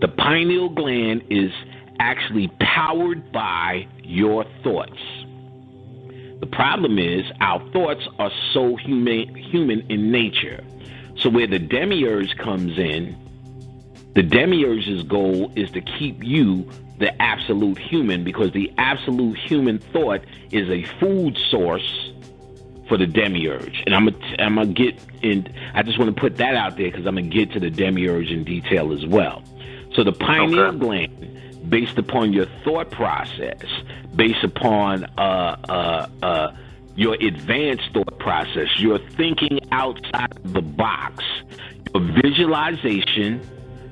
The pineal gland is actually powered by your thoughts. The problem is our thoughts are so human in nature. So where the Demiurge comes in, the Demiurge's goal is to keep you the absolute human, because the absolute human thought is a food source for the Demiurge. And I'm gonna get in. I just want to put that out there because I'm gonna get to the Demiurge in detail as well. So the pineal gland, based upon your thought process, based upon your advanced thought process, your thinking outside of the box, your visualization,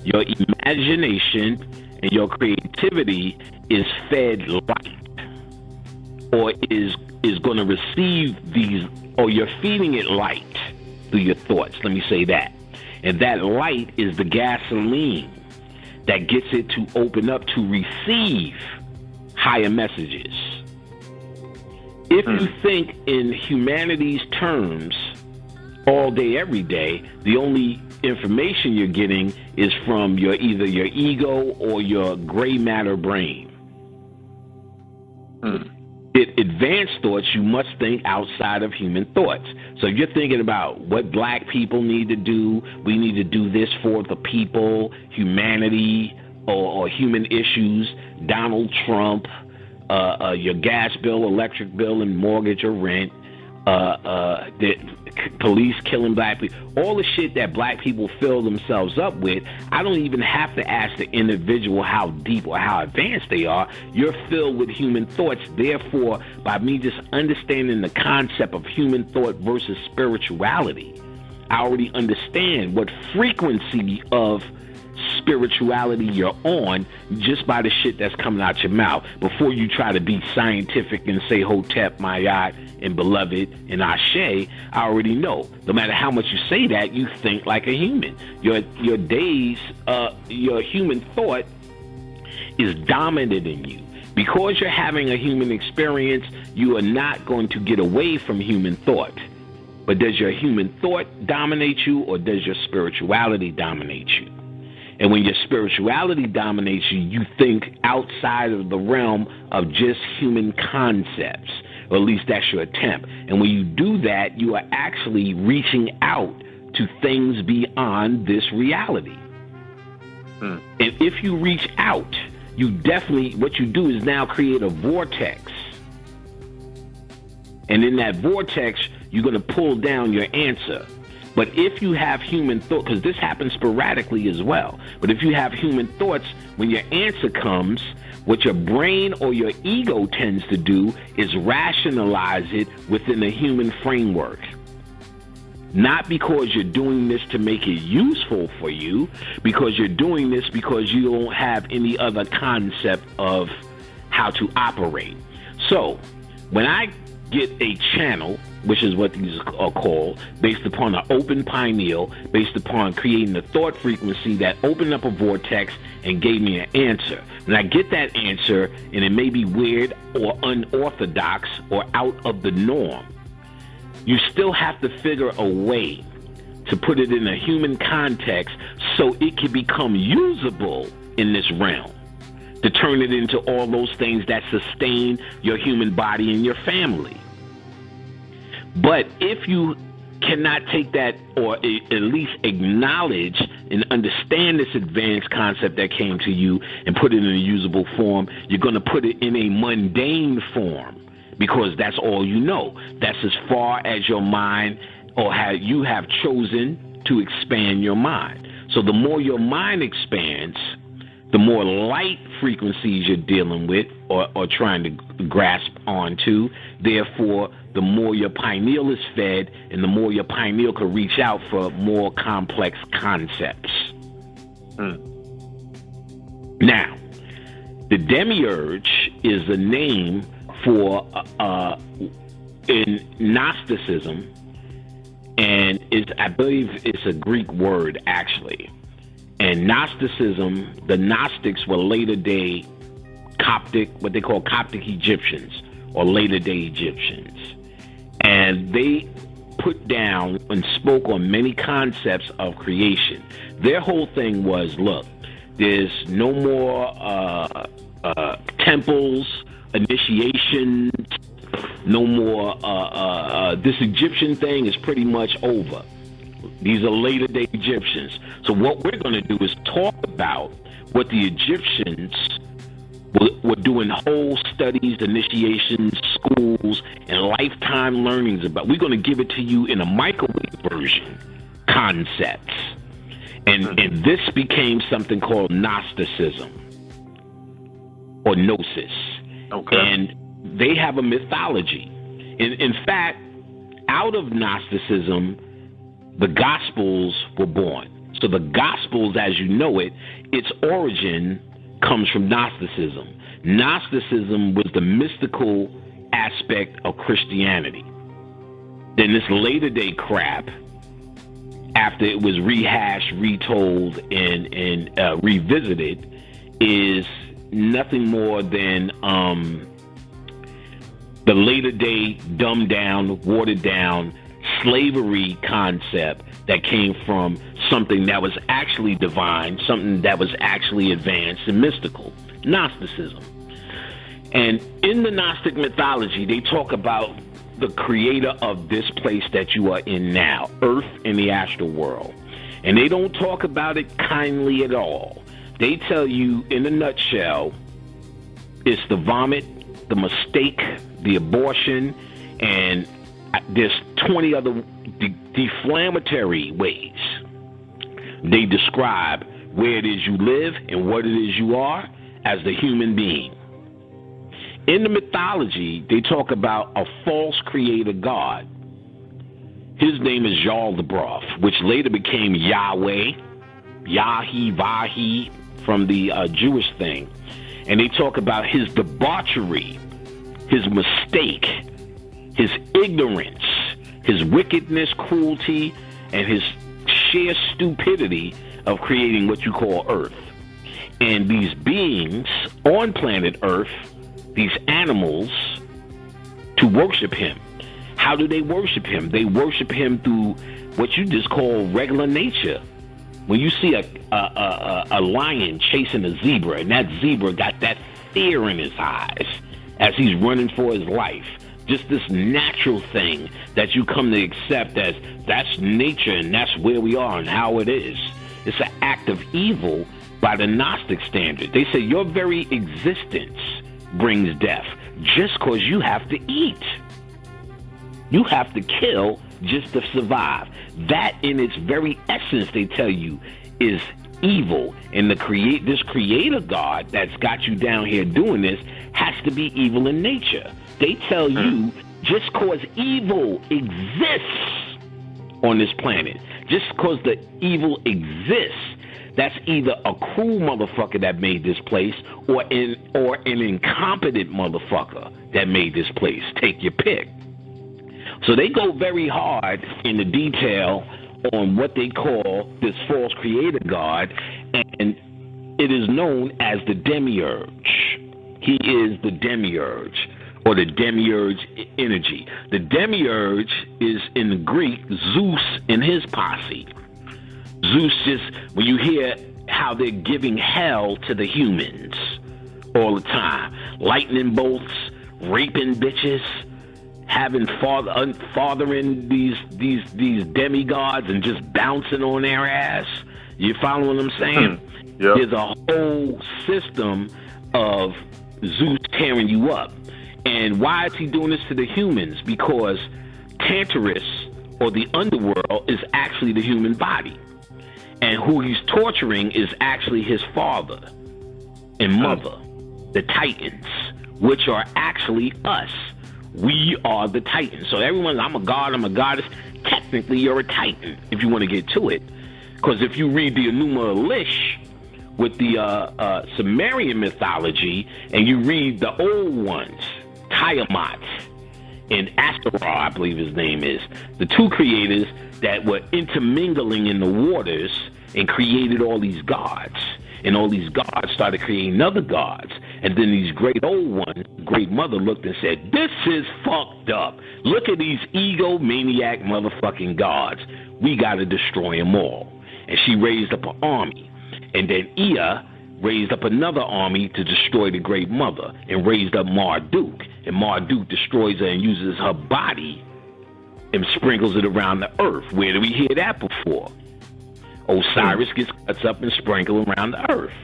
your imagination, and your creativity is fed light, or is going to receive these, or you're feeding it light through your thoughts. Let me say that. And that light is the gasoline that gets it to open up to receive higher messages. If you think in humanity's terms all day, every day, the only information you're getting is from either your ego or your gray matter brain. Advanced thoughts, you must think outside of human thoughts. So if you're thinking about what black people need to do, we need to do this for the people, humanity, or human issues, Donald Trump, your gas bill, electric bill, and mortgage or rent, the police killing black people, all the shit that black people fill themselves up with. I don't even have to ask the individual how deep or how advanced they are. You're filled with human thoughts. Therefore, by me just understanding the concept of human thought versus spirituality, I already understand what frequency of spirituality you're on just by the shit that's coming out your mouth. Before you try to be scientific and say Hotep, Mayat, and Beloved, and Ashe, I already know. No matter how much you say that, you think like a human. Your human thought is dominant in you. Because you're having a human experience, you are not going to get away from human thought. But does your human thought dominate you, or does your spirituality dominate you? And when your spirituality dominates you, you think outside of the realm of just human concepts, or at least that's your attempt. And when you do that, you are actually reaching out to things beyond this reality. And if you reach out, you definitely, what you do is now create a vortex. And in that vortex, you're going to pull down your answer. But if you have human thought, because this happens sporadically as well, but if you have human thoughts, when your answer comes, what your brain or your ego tends to do is rationalize it within a human framework. Not because you're doing this to make it useful for you, because you're doing this because you don't have any other concept of how to operate. So, when I get a channel, which is what these are called, based upon an open pineal, based upon creating a thought frequency that opened up a vortex and gave me an answer. When I get that answer, and it may be weird or unorthodox or out of the norm, you still have to figure a way to put it in a human context so it can become usable in this realm, to turn it into all those things that sustain your human body and your family. But if you cannot take that, or at least acknowledge and understand this advanced concept that came to you and put it in a usable form, you're going to put it in a mundane form because that's all you know. That's as far as your mind or how you have chosen to expand your mind. So the more your mind expands, the more light frequencies you're dealing with or trying to grasp onto. Therefore, the more your pineal is fed, and the more your pineal can reach out for more complex concepts. Now, the Demiurge is a name for, in Gnosticism, and I believe it's a Greek word, actually. And Gnosticism, the Gnostics were later-day Coptic, what they call Coptic Egyptians, or later-day Egyptians. And they put down and spoke on many concepts of creation. Their whole thing was, look, There's no more temples, initiations, no more. This Egyptian thing is pretty much over. These are later day Egyptians. So what we're going to do is talk about what the Egyptians were doing whole studies, initiations, schools, and lifetime learnings about. We're going to give it to you in a microwave version, concepts. And this became something called Gnosticism or Gnosis. Okay. And they have a mythology. In fact, out of Gnosticism, the Gospels were born. So the Gospels, as you know it, its origin comes from Gnosticism. Gnosticism was the mystical aspect of Christianity. Then this later day crap, after it was rehashed, retold, and revisited, is nothing more than the later day dumbed down, watered down slavery concept that came from something that was actually divine, something that was actually advanced and mystical, Gnosticism. And in the Gnostic mythology, they talk about the creator of this place that you are in now, Earth and the astral world. And they don't talk about it kindly at all. They tell you in a nutshell, it's the vomit, the mistake, the abortion, and there's 20 other deflammatory ways they describe where it is you live and what it is you are as the human being. In the mythology, they talk about a false creator god. His name is Yaldabaoth, which later became Yahweh, Yahi, Vahi, from the Jewish thing. And they talk about his debauchery, his mistake, his ignorance, his wickedness, cruelty, and his sheer stupidity of creating what you call Earth. And these beings on planet Earth, these animals, to worship him. How do they worship him? They worship him through what you just call regular nature. When you see a lion chasing a zebra, and that zebra got that fear in his eyes as he's running for his life, just this natural thing that you come to accept as that's nature and that's where we are and how it is. It's an act of evil by the Gnostic standard. They say your very existence brings death just because you have to eat. You have to kill just to survive. That in its very essence, they tell you, is evil. And this creator God that's got you down here doing this has to be evil in nature. They tell you just because evil exists on this planet, just because the evil exists, that's either a cruel motherfucker that made this place or an incompetent motherfucker that made this place. Take your pick. So they go very hard in the detail on what they call this false creator God, and it is known as the Demiurge. He is the Demiurge, or the Demiurge energy. The Demiurge is, in the Greek, Zeus and his posse. Zeus just, when you hear how they're giving hell to the humans all the time, lightning bolts, raping bitches, having fathering these demigods and just bouncing on their ass. You follow what I'm saying? Yep. There's a whole system of Zeus tearing you up. And why is he doing this to the humans? Because Tantarus, or the underworld, is actually the human body. And who he's torturing is actually his father and mother, the Titans, which are actually us. We are the Titans. So everyone's, I'm a god, I'm a goddess. Technically, you're a Titan, if you want to get to it. Because if you read the Enuma Elish with the Sumerian mythology, and you read the old ones, Tiamat and Astarah, I believe his name is, the two creators that were intermingling in the waters and created all these gods. And all these gods started creating other gods. And then these great old ones, Great Mother, looked and said, this is fucked up. Look at these egomaniac motherfucking gods. We got to destroy them all. And she raised up an army. And then Ea raised up another army to destroy the Great Mother and raised up Marduk. And Marduk destroys her and uses her body and sprinkles it around the earth. Where do we hear that before? Osiris gets cuts up and sprinkled around the earth.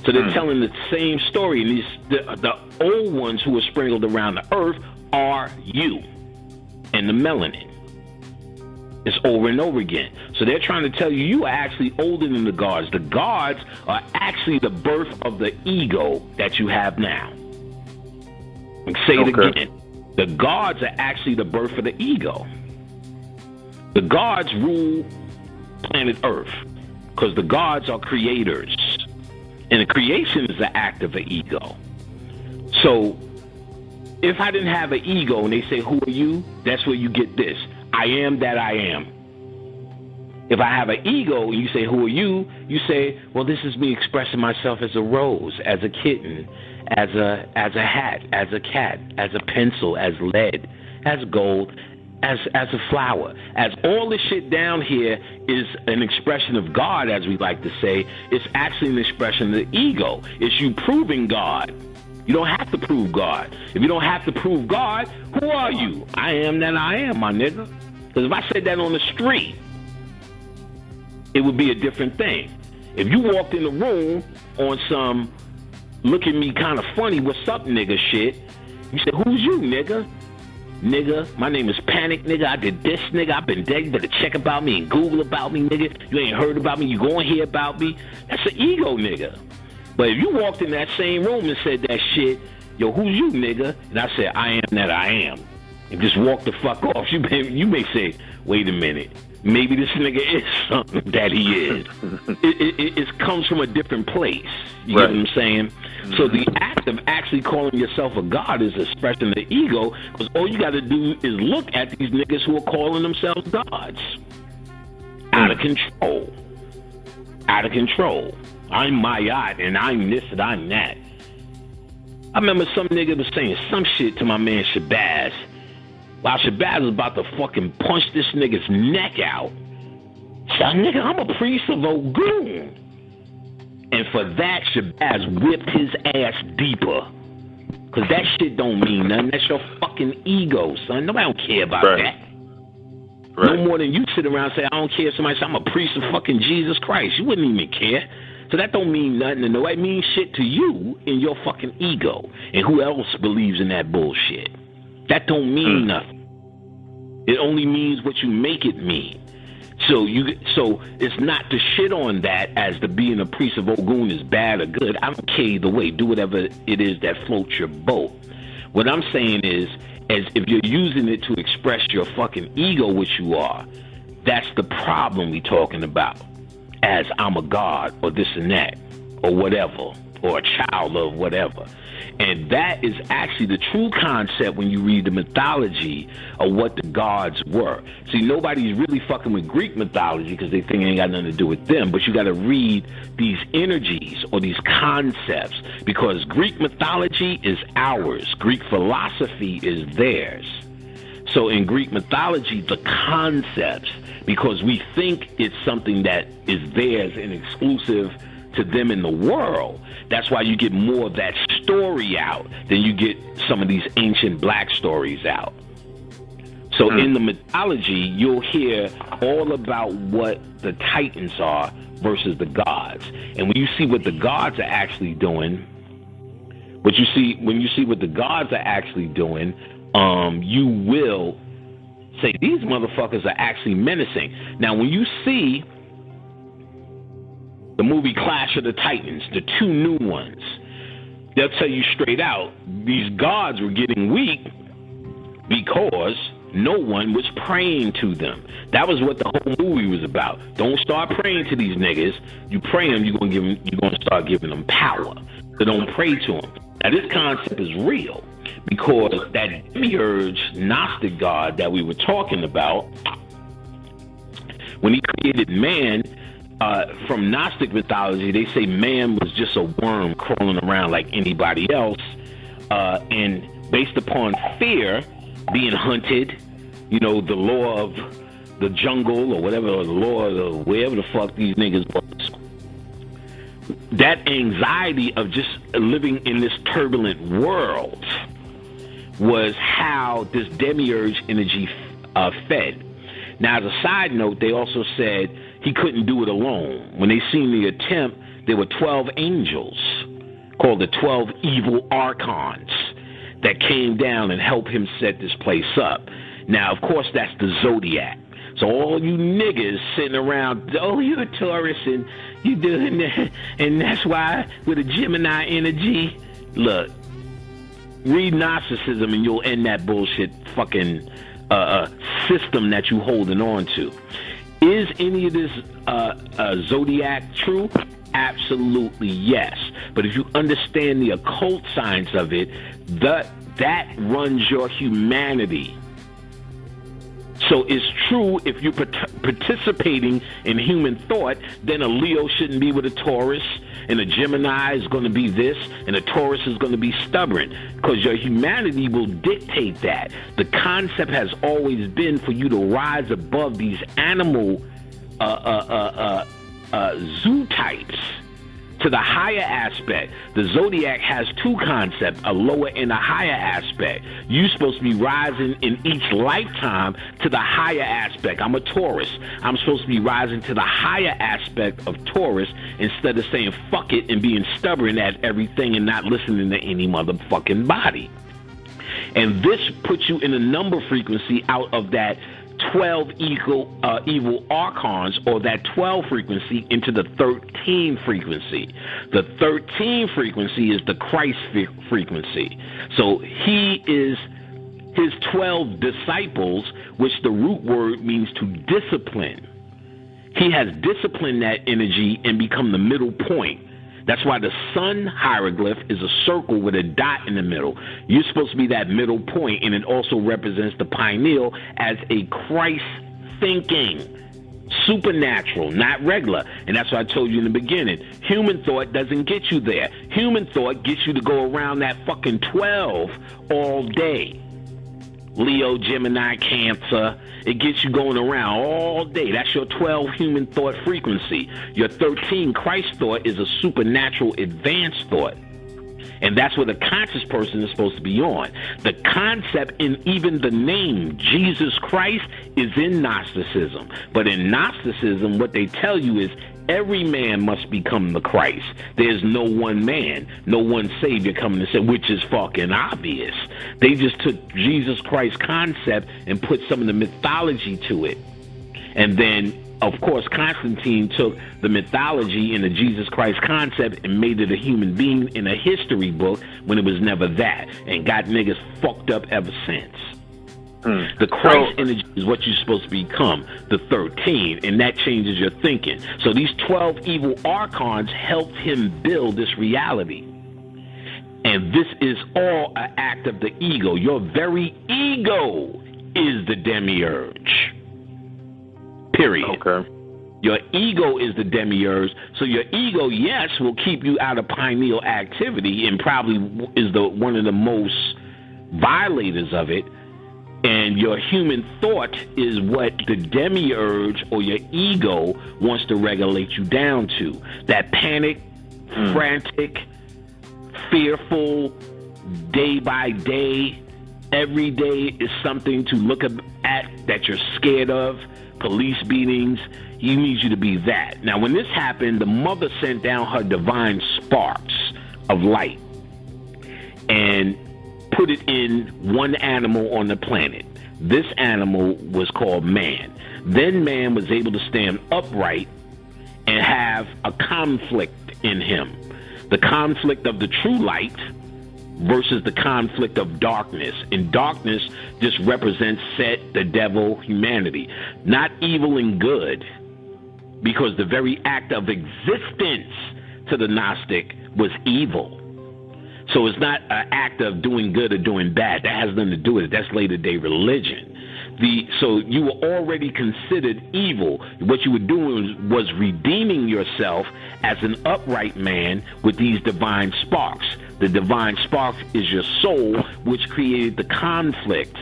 So they're telling the same story. And the old ones who are sprinkled around the earth are you and the melanin. It's over and over again. So they're trying to tell you you are actually older than the gods. The gods are actually the birth of the ego that you have now. And say it again. The gods are actually the birth of the ego. The gods rule planet Earth because the gods are creators. And the creation is the act of the ego. So if I didn't have an ego and they say, who are you? That's where you get this. I am that I am. If I have an ego and you say, who are you? You say, well, this is me expressing myself as a rose, as a kitten, as a hat, as a cat, as a pencil, as lead, as gold, as a flower. As all this shit down here is an expression of God, as we like to say, it's actually an expression of the ego. It's you proving God. You don't have to prove God. If you don't have to prove God, who are you? I am that I am, my nigga. Because if I said that on the street, it would be a different thing. If you walked in the room on some look at me kind of funny, what's up, nigga shit, you said, who's you, nigga? Nigga, my name is Panic, nigga. I did this, nigga. I've been dead. You better check about me and Google about me, nigga. You ain't heard about me. You gonna hear about me. That's an ego, nigga. But if you walked in that same room and said that shit, yo, who's you, nigga? And I said, I am that I am. And just walk the fuck off. You may say, wait a minute. Maybe this nigga is something that he is. It comes from a different place. You get what I'm saying? Mm-hmm. So the act of actually calling yourself a god is expressing the ego, because all you got to do is look at these niggas who are calling themselves gods. Out of control. Out of control. I'm Mayat, and I'm this and I'm that. I remember some nigga was saying some shit to my man Shabazz. While Shabazz was about to fucking punch this nigga's neck out. So, nigga, I'm a priest of Ogun. And for that, Shabazz whipped his ass deeper. Because that shit don't mean nothing. That's your fucking ego, son. Nobody don't care about that. Right. No more than you sit around and say, I don't care. Somebody say, I'm a priest of fucking Jesus Christ. You wouldn't even care. So that don't mean nothing to nobody. It means shit to you in your fucking ego. And who else believes in that bullshit? That don't mean nothing. It only means what you make it mean. So it's not to shit on that as to being a priest of Ogun is bad or good. I don't care either way. Do whatever it is that floats your boat. What I'm saying is, as if you're using it to express your fucking ego, which you are, that's the problem we talking about. As I'm a god or this and that or whatever, or a child of whatever. And that is actually the true concept when you read the mythology of what the gods were. See, nobody's really fucking with Greek mythology because they think it ain't got nothing to do with them. But you got to read these energies or these concepts, because Greek mythology is ours. Greek philosophy is theirs. So in Greek mythology, the concepts, because we think it's something that is theirs and exclusive to them in the world, that's why you get more of that story out than you get some of these ancient black stories out. So in the mythology, you'll hear all about what the Titans are versus the gods. And when you see what the gods are actually doing, when you see what the gods are actually doing, you will say, these motherfuckers are actually menacing. Now, when you see the movie Clash of the Titans, the two new ones, they'll tell you straight out, these gods were getting weak because no one was praying to them. That was what the whole movie was about. Don't start praying to these niggas. You pray them, you're gonna start giving them power. So don't pray to them. Now this concept is real, because that Demiurge Gnostic god that we were talking about, when he created man, from Gnostic mythology, they say man was just a worm crawling around like anybody else, and based upon fear, being hunted, the law of the jungle or whatever, the law of wherever the fuck these niggas was, that anxiety of just living in this turbulent world was how this demiurge energy fed. Now, as a side note, they also said he couldn't do it alone. When they seen the attempt, there were 12 angels called the 12 evil archons that came down and helped him set this place up. Now, of course, that's the zodiac. So all you niggas sitting around, oh, you're a Taurus and you doing that, and that's why with a Gemini energy, look, read Gnosticism and you'll end that bullshit fucking system that you holding on to. Is any of this zodiac true? Absolutely yes. But if you understand the occult science of it, that runs your humanity. So it's true if you're participating in human thought, then a Leo shouldn't be with a Taurus, and a Gemini is going to be this, and a Taurus is going to be stubborn, because your humanity will dictate that. The concept has always been for you to rise above these animal zoo types to the higher aspect. The zodiac has two concepts, a lower and a higher aspect. You're supposed to be rising in each lifetime to the higher aspect. I'm a Taurus. I'm supposed to be rising to the higher aspect of Taurus instead of saying fuck it and being stubborn at everything and not listening to any motherfucking body. And this puts you in a number frequency out of that 12 evil archons, or that 12 frequency, into the 13 frequency. The 13 frequency is the Christ frequency. So he is his 12 disciples, which the root word means to discipline. He has disciplined that energy and become the middle point. That's why the sun hieroglyph is a circle with a dot in the middle. You're supposed to be that middle point, and it also represents the pineal as a Christ thinking, supernatural, not regular. And that's what I told you in the beginning. Human thought doesn't get you there. Human thought gets you to go around that fucking 12 all day. Leo, Gemini, Cancer. It gets you going around all day. That's your 12 human thought frequency. Your 13 Christ thought is a supernatural advanced thought. And that's what a conscious person is supposed to be on. The concept in even the name Jesus Christ is in Gnosticism. But in Gnosticism, what they tell you is every man must become the Christ. There's no one man, no one Savior coming to say, which is fucking obvious. They just took Jesus Christ's concept and put some of the mythology to it. And then, of course, Constantine took the mythology and the Jesus Christ concept and made it a human being in a history book when it was never that, and got niggas fucked up ever since. The Christ energy is what you're supposed to become, the 13, and that changes your thinking. So these 12 evil archons helped him build this reality. And this is all an act of the ego. Your very ego is the demiurge. Period. Okay. Your ego is the demiurge. So your ego, yes, will keep you out of pineal activity and probably is one of the most violators of it. And your human thought is what the demiurge or your ego wants to regulate you down to. That panic, frantic, fearful, day by day, every day is something to look at that you're scared of. Police beatings, he needs you to be that. Now, when this happened, the mother sent down her divine sparks of light and put it in one animal on the planet. This animal was called man. Then man was able to stand upright and have a conflict in him. The conflict of the true light versus the conflict of darkness. And darkness just represents Set, the devil, humanity. Not evil and good, because the very act of existence to the Gnostic was evil. So it's not an act of doing good or doing bad. That has nothing to do with it. That's later day religion. So you were already considered evil. What you were doing was redeeming yourself as an upright man with these divine sparks. The divine spark is your soul, which created the conflict,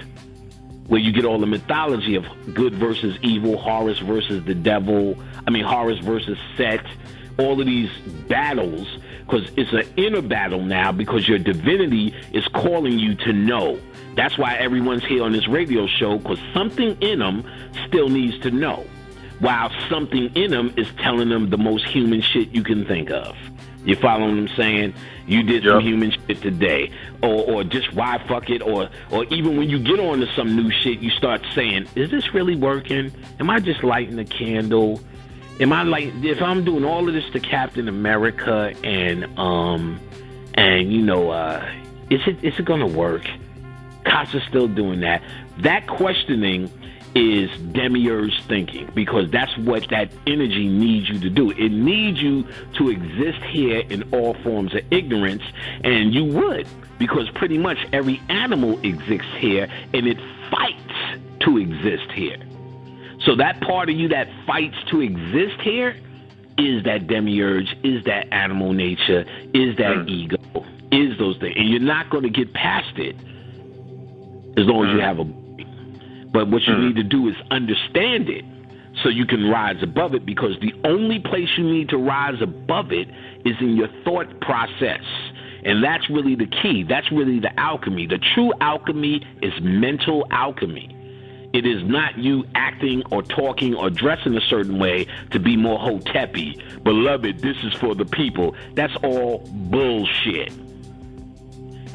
where you get all the mythology of good versus evil, Horus versus the devil. Horus versus Set, all of these battles, because it's an inner battle now, because your divinity is calling you to know. That's why everyone's here on this radio show, because something in them still needs to know, while something in them is telling them the most human shit you can think of. You following what I'm saying? You did some human shit today, or just why fuck it, or even when you get on to some new shit, you start saying, is this really working? Am I just lighting a candle? Am I like, if I'm doing all of this to Captain America and you know, is it gonna work? Cops are still doing that. That questioning is Demiurge thinking, because that's what that energy needs you to do. It needs you to exist here in all forms of ignorance, and you would, because pretty much every animal exists here, and it fights to exist here. So that part of you that fights to exist here is that Demiurge, is that animal nature, is that ego, is those things. And you're not going to get past it as long as you have a... But what you need to do is understand it so you can rise above it, because the only place you need to rise above it is in your thought process. And that's really the key. That's really the alchemy. The true alchemy is mental alchemy. It is not you acting or talking or dressing a certain way to be more hotepi. Beloved, this is for the people. That's all bullshit.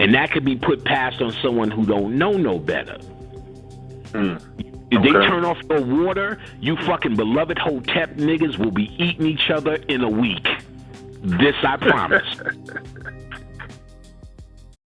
And that could be put past on someone who don't know no better. If they turn off your water, you fucking beloved hotep niggas will be eating each other in a week. This I promise.